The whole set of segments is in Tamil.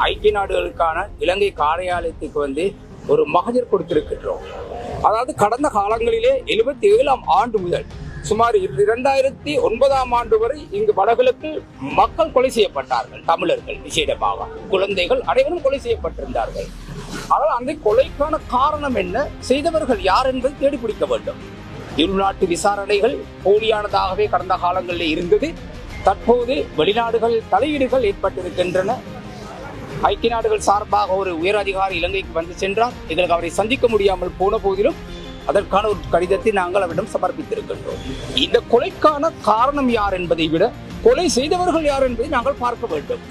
ஐக்கிய நாடுகளுக்கான இலங்கை காரியாலயத்துக்கு வந்து ஒரு மகஜர் கொடுத்திருக்கின்றோம். அதாவது கடந்த காலங்களிலே 77ஆம் ஆண்டு முதல் சுமார் 2009ஆம் ஆண்டு வரை இங்கு வடகிழக்கு மக்கள் கொலை செய்யப்பட்டார்கள். தமிழர்கள் விசேடமாக குழந்தைகள் அனைவரும் கொலை செய்யப்பட்டிருந்தார்கள். ஆனால் அந்த கொலைக்கான காரணம் என்ன, செய்தவர்கள் யார் என்பதை தேடிப்பிடிக்க வேண்டும். உள்நாட்டு விசாரணைகள் போலியானதாகவே கடந்த காலங்களில் இருந்தது. தற்போது வெளிநாடுகள் தலையீடுகள் ஏற்பட்டிருக்கின்றன. ஐக்கிய நாடுகள் சார்பாக ஒரு உயர் அதிகாரி இலங்கைக்கு வந்து சென்றார். எங்களுக்கு அவரை சந்திக்க முடியாமல் போன போதிலும் அதற்கான ஒரு கடிதத்தை நாங்கள் அவரிடம் சமர்ப்பித்திருக்கின்றோம். இந்த கொலைக்கான காரணம் யார் என்பதை விட கொலை செய்தவர்கள் யார் என்பதை நாங்கள் பார்க்க வேண்டும்.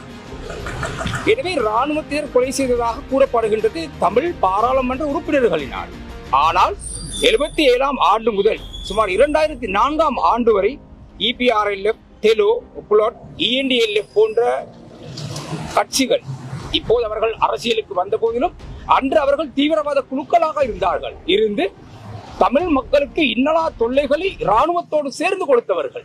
எனவே இராணுவத்தினர் கொலை செய்ததாக கூறப்படுகின்றது தமிழ் பாராளுமன்ற உறுப்பினர்களினால். ஆனால் 77ஆம் ஆண்டு முதல் சுமார் 2004ஆம் ஆண்டு வரை EPRLF, டெலோ, புளொட், ENDLF போன்ற கட்சிகள் இப்போது அவர்கள் அரசியலுக்கு வந்த போதிலும் அன்று அவர்கள் தீவிரவாத குழுக்களாக இருந்து தமிழ் மக்களுக்கு இன்னலா தொல்லைகளை இராணுவத்தோடு சேர்ந்து கொடுத்தவர்கள்.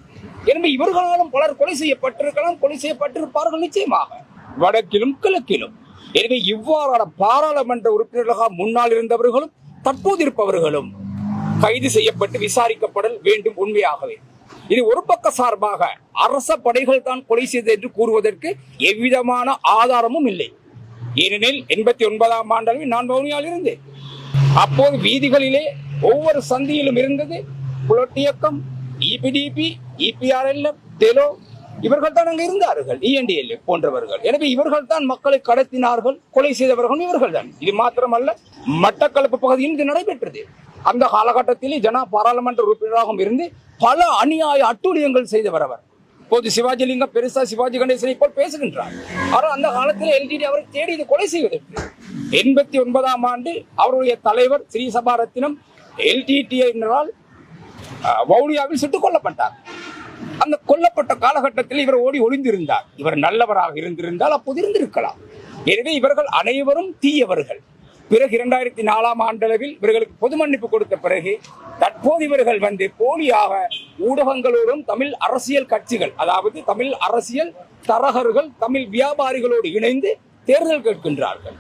எனவே இவர்களாலும் பலர் கொலை செய்யப்பட்டிருக்கலாம், கொலை செய்யப்பட்டிருப்பார்கள் நிச்சயமாக வடக்கிலும் கிழக்கிலும். எனவே இவ்வாறான பாராளுமன்ற உறுப்பினர்களாக முன்னால் இருந்தவர்களும் தற்போது இருப்பவர்களும் கைது செய்யப்பட்டு விசாரிக்கப்படல் வேண்டும். உண்மையாகவே இது ஒரு பக்க சார்பாக அரச படைகள் தான் கொலை செய்தது என்று கூறுவதற்கு எவ்விதமான ஆதாரமும் இல்லை. ஏனெனில் 89ஆம் ஆண்டளவில் நான் வவுனியாவில் இருந்தேன். அப்போது வீதிகளிலே ஒவ்வொரு சந்தியிலும் இருந்தது புலட் இயக்கம், EPDP, EPRLF, டெலோ, இவர்கள் தான் அங்கு இருந்தார்கள், ENDLF போன்றவர்கள். எனவே இவர்கள் தான் மக்களை கடத்தினார்கள், கொலை செய்தவர்கள் இவர்கள் தான். இது மாத்திரமல்ல, மட்டக்களப்பு பகுதியில் இது நடைபெற்றது. அந்த காலகட்டத்திலே ஜனா பாராளுமன்ற உறுப்பினராகவும் இருந்து பல அநியாய அட்டூழியங்கள் செய்தவர் அவர். இப்போது சிவாஜிலிங்கம் பெருசா சிவாஜி கணேசனை போல் பேசுகின்றார். ஆனால் அந்த காலத்தில் LTT அவரை தேடி இது கொலை செய்வதற்கு 89ஆம் ஆண்டு அவருடைய தலைவர் ஸ்ரீ சபாரத்தினம் LTT-யினரால் வவுனியாவில் சுட்டுக் கொல்லப்பட்டார். அந்த கொல்லப்பட்ட காலகட்டத்தில் இவர் ஓடி ஒளிந்திருந்தார். இவர் நல்லவராக இருந்திருந்தால் அப்போது இருந்திருக்கலாம். எனவே இவர்கள் அனைவரும் தீயவர்கள். பிறகு 2004ஆம் ஆண்டளவில் இவர்களுக்கு பொது மன்னிப்பு கொடுத்த பிறகு தற்போது இவர்கள் வந்து போலியாக ஊடகங்களோடும் தமிழ் அரசியல் கட்சிகள், அதாவது தமிழ் அரசியல் தரகர்கள், தமிழ் வியாபாரிகளோடு இணைந்து தேர்தல் கேட்கின்றார்கள்.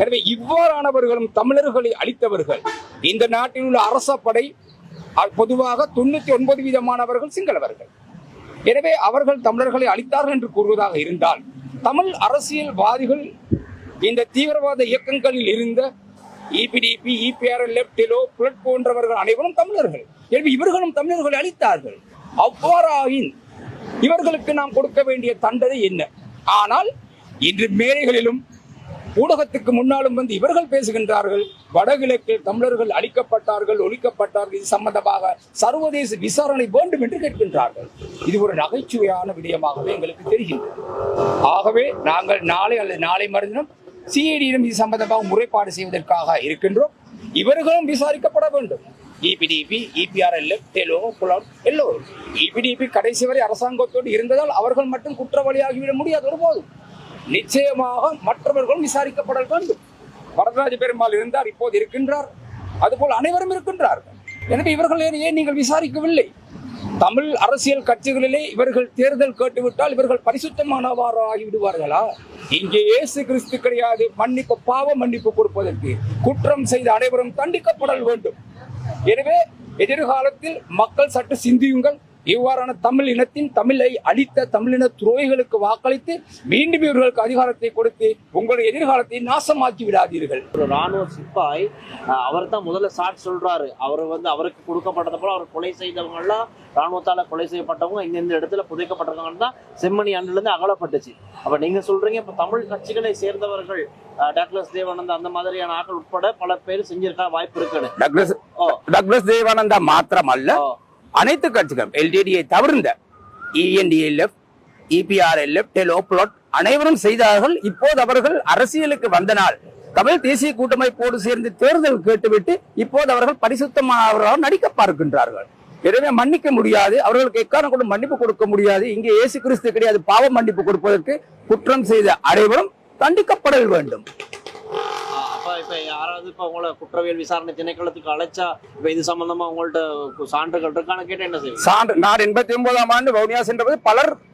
எனவே இவ்வாறானவர்களும் தமிழர்களை அழித்தவர்கள். இந்த நாட்டில் உள்ள அரச படை பொதுவாக 99% சிங்களவர்கள். எனவே அவர்கள் தமிழர்களை அழித்தார்கள் என்று கூறுவதாக இருந்தால், தமிழ் அரசியல்வாதிகள் இந்த தீவிரவாத இயக்கங்களில் இருந்த EPDP, EPRLF, டெலோ, புலட் போன்றவர்கள் அனைவரும் தமிழர்கள். எனவே இவர்களும் தமிழர்களை அழித்தார்கள். அவ்வாறாயின் இவர்களுக்கு நாம் கொடுக்க வேண்டிய தண்டனை என்ன? ஆனால் இன்று மேடைகளிலும் ஊடகத்துக்கு முன்னாலும் வந்து இவர்கள் பேசுகின்றார்கள், வடகிழக்கில் தமிழர்கள் அழிக்கப்பட்டார்கள், ஒழிக்கப்பட்டார்கள், இது சம்பந்தமாக சர்வதேச விசாரணை வேண்டும் என்று கேட்கின்றார்கள். இது ஒரு நகைச்சுவையான விடயமாகவே எங்களுக்கு தெரிகின்றது. ஆகவே நாங்கள் நாளை அல்லது நாளை மறுதினம் CID-யிடம் இது சம்பந்தமாக முறைப்பாடு செய்வதற்காக இருக்கின்றோம். இவர்களும் விசாரிக்கப்பட வேண்டும். EPDP, EPRLF, டெலோ, புலட் எல்லோரும். EPDP கடைசி வரை அரசாங்கத்தோடு இருந்ததால் அவர்கள் மட்டும் குற்றவாளியாகிவிட முடியாது ஒருபோதும். நிச்சயமாக மற்றவர்களும் விசாரிக்கப்பட வேண்டும். வரதராஜ பெருமாள் இருந்தார், இப்போது இருக்கின்றார், அதுபோல் அனைவரும் இருக்கின்றார்கள். எனவே இவர்கள் ஏன் நீங்கள் விசாரிக்கவில்லை? தமிழ் அரசியல் கட்சிகளிலே இவர்கள் தேர்தல் கேட்டுவிட்டால் இவர்கள் பரிசுத்தமானவாறு ஆகிவிடுவார்களா? இங்கே இயேசு கிறிஸ்து கிடையாது மன்னிப்பு, பாவ மன்னிப்பு கொடுப்பதற்கு. குற்றம் செய்த அனைவரும் தண்டிக்கப்படல் வேண்டும். எனவே எதிர்காலத்தில் மக்கள் சற்று சிந்தியுங்கள். இவ்வாறான தமிழ் இனத்தின் தமிழை அழித்த தமிழின துரோகிகளுக்கு வாக்களித்து மீண்டும் இவர்களுக்கு அதிகாரத்தை கொடுத்து உங்களுடைய எதிர்காலத்தை நாசமாக்கி விடாதீர்கள். ஒரு ராணுவ சிப்பாய் அவர் தான் முதல்ல சாட் சொல்றாரு. அவர் வந்து அவருக்கு கொடுக்கப்பட்டது போல அவர் கொலை செய்தவங்க எல்லாம் ராணுவத்தால கொலை செய்யப்பட்டவங்க இந்த இடத்துல புதைக்கப்பட்டிருக்காங்கன்னு தான் செம்மணி ஆண்டுல இருந்து அகலப்பட்டுச்சு. அப்ப நீங்க சொல்றீங்க இப்ப தமிழ் கட்சிகளை சேர்ந்தவர்கள் டக்ளஸ் தேவானந்தா அந்த மாதிரியான ஆட்கள் உட்பட பல பேர் செஞ்சிருக்கா வாய்ப்பு இருக்குன்னு. டக்ளஸ் தேவானந்தா மாத்திரமல்ல, அனைத்து கட்சிகளும் LTT-யை தவிர்ந்த ENDLF, EPRLF, டெலோ, புலட் அனைவரும் செய்தார்கள். இப்போது அவர்கள் அரசியலுக்கு வந்தனால் தமிழ் தேசிய கூட்டமைப்போடு சேர்ந்து தேர்தல் கேட்டுவிட்டு இப்போது அவர்கள் பரிசுத்தமானவர்களாக நடிக்க பார்க்கின்றார்கள். எனவே மன்னிக்க முடியாது, அவர்களுக்கு எக்காரணம் கூட மன்னிப்பு கொடுக்க முடியாது. இங்கே இயேசு கிறிஸ்து கிடையாது பாவ மன்னிப்பு கொடுப்பதற்கு. குற்றம் செய்த அனைவரும் தண்டிக்கப்பட வேண்டும். இப்ப யாராவது இப்ப உங்களை குற்றவியல் விசாரணை திணைக்களத்துக்கு அழைச்சா இப்ப இது சம்பந்தமா உங்கள்ட்ட சான்றுகள் இருக்கான கேட்ட என்ன செய்யும்? சான்று நான் 89ஆம் ஆண்டு வவுனியா சென்றபோது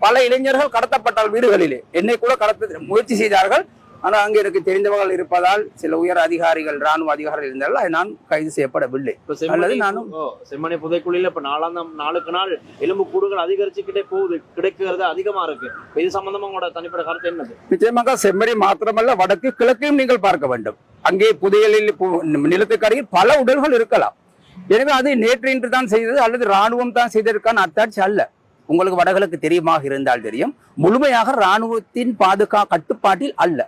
பல இளைஞர்கள் கடத்தப்பட்டால் வீடுகளிலே. என்னை கூட கடத்த முயற்சி செய்தார்கள். ஆனா அங்க எனக்கு தெரிந்தவர்கள் இருப்பதால் சில உயர் அதிகாரிகள் ராணுவ அதிகாரிகள் இருந்தாலும் அதை நான் கைது செய்யப்படவில்லை. அல்லது நானும் செம்மணி புதைக்குழியில இப்ப நாளுக்கு நாள் எலும்பு கூடுகள் அதிகரிச்சுக்கிட்டே போகுது, கிடைக்கிறது அதிகமா இருக்கு. இது சம்பந்தமா உங்களோட தனிப்பட்ட கருத்து என்னது? நிச்சயமாக செம்மறி மாத்திரமல்ல, வடக்கு கிழக்கையும் நீங்கள் பார்க்க வேண்டும். அங்கே புதையலில் நிலத்துக்கரையில் பல உடல்கள் இருக்கலாம். எனவே அது நேற்று இன்று தான் செய்தது அல்லது ராணுவம் தான் செய்ததற்கான அத்தாட்சி அல்ல. உங்களுக்கு வடகிழக்கு தெரியுமாக இருந்தால் தெரியும், முழுமையாக ராணுவத்தின் கட்டுப்பாட்டில் அல்ல.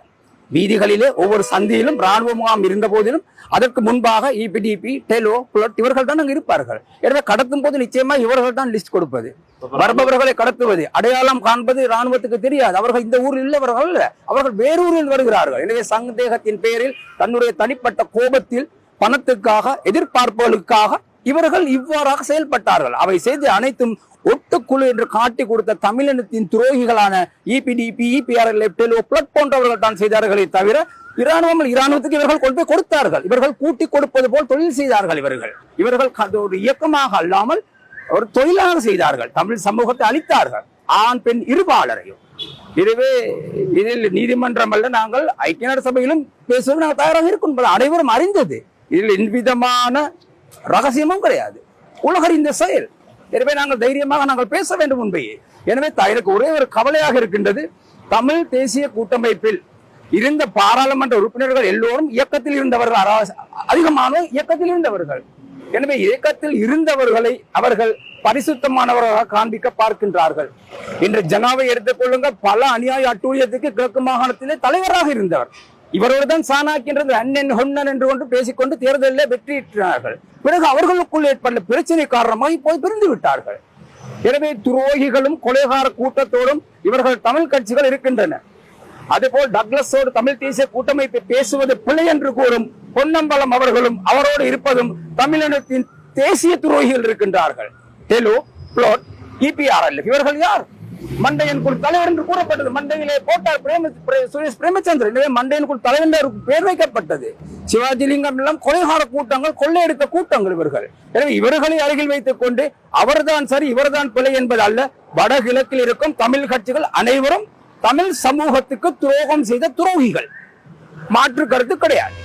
வீதிகளிலே ஒவ்வொரு சந்தியிலும் ராணுவ முகாம் இருந்த போதிலும் அதற்கு முன்பாக இபிடிபி, டெலோ, புலட் இவர்கள் தான் அங்கு இருப்பார்கள். எனவே கடத்தும் போது நிச்சயமா இவர்கள் தான் லிஸ்ட் கொடுப்பது, வருபவர்களை கடத்துவது, அடையாளம் காண்பது ராணுவத்துக்கு தெரியாது. அவர்கள் இந்த ஊரில் உள்ளவர்கள் அல்ல, அவர்கள் வேறூரில் வருகிறார்கள். எனவே சந்தேகத்தின் பேரில் தன்னுடைய தனிப்பட்ட கோபத்தில் பணத்துக்காக எதிர்பார்ப்புகளுக்காக இவர்கள் இவ்வாறாக செயல்பட்டார்கள். அவை செய்து அனைத்தும் ஒட்டுக்குழு என்று காட்டி கொடுத்த தமிழினத்தின் துரோகிகளான இபிடிபி, இபிஆர்எல், டெலோ, பிளட் போன்றவர்கள் தான் செய்தார்களே தவிர இராணுவத்துக்கு இவர்கள் கொண்டு போய் கொடுத்தார்கள். இவர்கள் கூட்டி கொடுப்பது போல் தொழில் செய்தார்கள். இவர்கள் ஒரு இயக்கமாக அல்லாமல் ஒரு தொழிலாக செய்தார்கள். தமிழ் சமூகத்தை அளித்தார்கள், ஆண் பெண் இருபாலரையும். எனவே இதில் நீதிமன்றம் அல்ல, நாங்கள் ஐக்கிய நாடு சபையிலும் பேசுவது நாங்கள் தயாராக இருக்கும் என்பது அனைவரும் அறிந்தது. இதில் எவ்விதமான ரகசியமும் கிடையாது, உலகறிந்த செயல். எனவே நாங்கள் தைரியமாக நாங்கள் பேச வேண்டும் உண்மையே. எனவே எனக்கு ஒரே ஒரு கவலையாக இருக்கின்றது, தமிழ் தேசிய கூட்டமைப்பில் இருந்த பாராளுமன்ற உறுப்பினர்கள் எல்லோரும் இயக்கத்தில் இருந்தவர்கள், அதிகமானோர் இயக்கத்தில் இருந்தவர்கள். எனவே இயக்கத்தில் இருந்தவர்களை அவர்கள் பரிசுத்தமானவர்களாக காண்பிக்க பார்க்கின்றார்கள். இன்று ஜனாவை எடுத்துக்கொள்ளுங்கள், பல அநியாய அட்டூழியத்துக்கு கிழக்கு மாகாணத்திலே தலைவராக இருந்தவர். இவரோடு தான் சாணாக்கின்றது அண்ணன் ஹொன்னன் என்று கொண்டு பேசிக்கொண்டு தேர்தலில் வெற்றியிட்டார்கள். பிறகு அவர்களுக்குள் ஏற்பட்ட பிரச்சனை காரணமாக போய் பிரிந்து விட்டார்கள். எனவே துரோகிகளும் கொலைகார கூட்டத்தோடும் இவர்கள் தமிழ் கட்சிகள் இருக்கின்றன. அதேபோல் டக்ளஸோடு தமிழ் தேசிய கூட்டமைப்பை பேசுவது பிழை என்று கூறும் பொன்னம்பலம் அவர்களும் அவரோடு இருப்பதும் தமிழினத்தின் தேசிய துரோகிகள் இருக்கின்றார்கள். டெலோ, பிளாட், இபிஆர்எல் இவர்கள் யார்? மண்டையன் குழு தலைவர் என்று கூறப்பட்டது. மண்டையிலே போட்டார் சுரேஷ் பிரேமச்சந்திரன். எனவே மண்டையன் குழு தலைவர் பெயர் வைக்கப்பட்டது. சிவாஜிலிங்கம் எல்லாம் கொலைகார கூட்டங்கள், கொள்ளையடித்த கூட்டங்கள் இவர்கள். எனவே இவர்களை அருகில் வைத்துக் கொண்டு அவர்தான் சரி இவர்தான் பிழை என்பது அல்ல. வடகிழக்கில் இருக்கும் தமிழ் கட்சிகள் அனைவரும் தமிழ் சமூகத்துக்கு துரோகம் செய்த துரோகிகள், மாற்று கருத்து கிடையாது.